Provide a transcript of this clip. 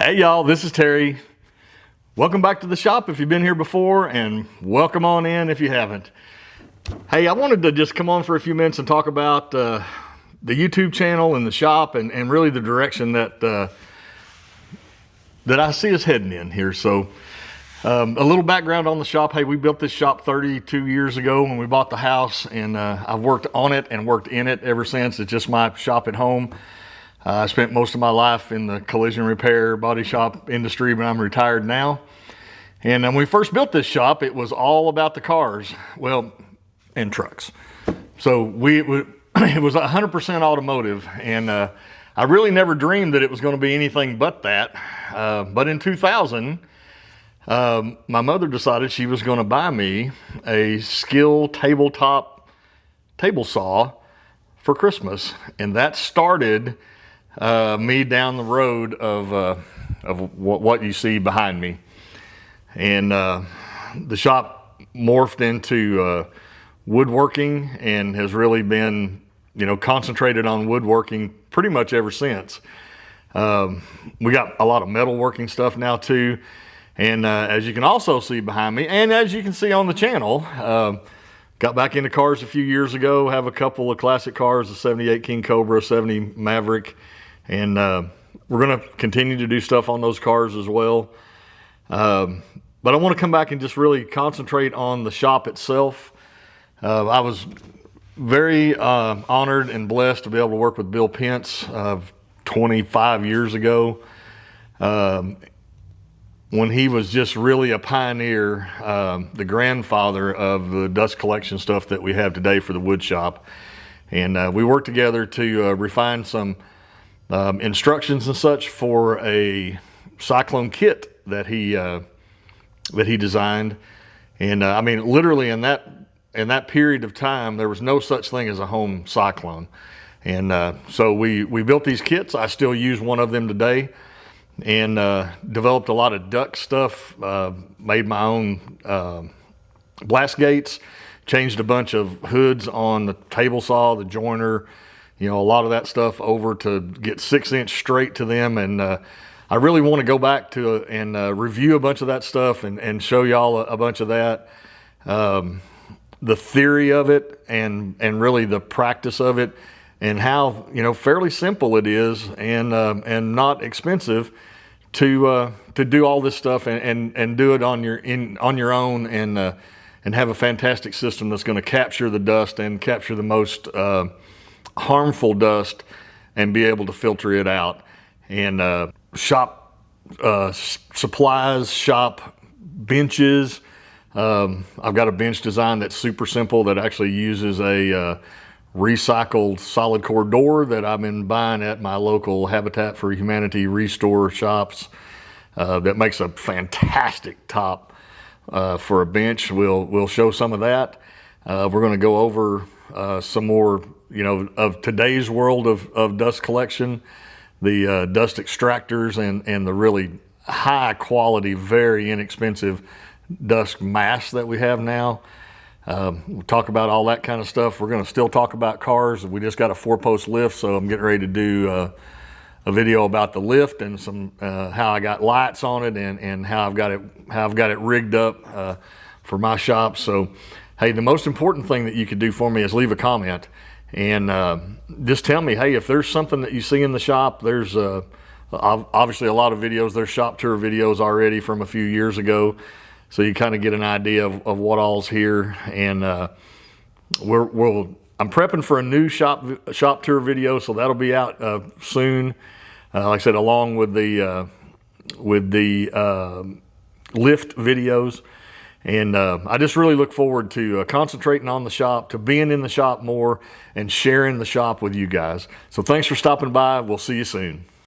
Hey y'all, this is Terry. Welcome back to the shop if you've been here before, and welcome on in if you haven't. Hey, I wanted to just come on for a few minutes and talk about the YouTube channel and the shop and really the direction that I see us heading in here. So a little background on the shop. Hey, we built this shop 32 years ago when we bought the house, and I've worked on it and worked in it ever since. It's just my shop at home. I spent most of my life in the collision repair body shop industry, but I'm retired now. And when we first built this shop, it was all about the cars, well, and trucks. So it was 100% automotive, and I really never dreamed that it was going to be anything but that. But in 2000, my mother decided she was going to buy me a Skill tabletop table saw for Christmas, and that started me down the road of what you see behind me. And the shop morphed into woodworking and has really been, concentrated on woodworking pretty much ever since. We got a lot of metalworking stuff now too. And as you can also see behind me, and as you can see on the channel, got back into cars a few years ago, have a couple of classic cars, a 78 King Cobra, 70 Maverick, and we're going to continue to do stuff on those cars as well. But I want to come back and just really concentrate on the shop itself. I was very honored and blessed to be able to work with Bill Pence 25 years ago, when he was just really a pioneer, the grandfather of the dust collection stuff that we have today for the wood shop. And we worked together to refine some instructions and such for a cyclone kit that he designed. And I mean, literally in that period of time, there was no such thing as a home cyclone. And so we built these kits. I still use one of them today, and developed a lot of duct stuff, made my own blast gates, changed a bunch of hoods on the table saw, the joiner, a lot of that stuff over to get 6-inch straight to them. And I really want to go back to and review a bunch of that stuff and show y'all a bunch of that. The theory of it and really the practice of it, and how fairly simple it is and not expensive to do all this stuff and do it on your own and have a fantastic system that's going to capture the dust and capture the most harmful dust and be able to filter it out. And shop supplies, shop benches. I've got a bench design that's super simple that actually uses a recycled solid core door that I've been buying at my local Habitat for Humanity restore shops. That makes a fantastic top for a bench. We'll show some of that. We're going to go over some more, of today's world of dust collection, the dust extractors and the really high quality, very inexpensive dust masks that we have now. We'll talk about all that kind of stuff. We're going to still talk about cars. We just got a 4-post lift, so I'm getting ready to do a video about the lift and some how I got lights on it and how I've got it rigged up for my shop. So, hey, the most important thing that you could do for me is leave a comment and just tell me, hey, if there's something that you see in the shop. There's obviously a lot of videos. There's shop tour videos already from a few years ago, so you kind of get an idea of what all's here. And I'm prepping for a new shop tour video, so that'll be out soon. Like I said, along with the lift videos. And I just really look forward to concentrating on the shop, to being in the shop more, and sharing the shop with you guys. So thanks for stopping by. We'll see you soon.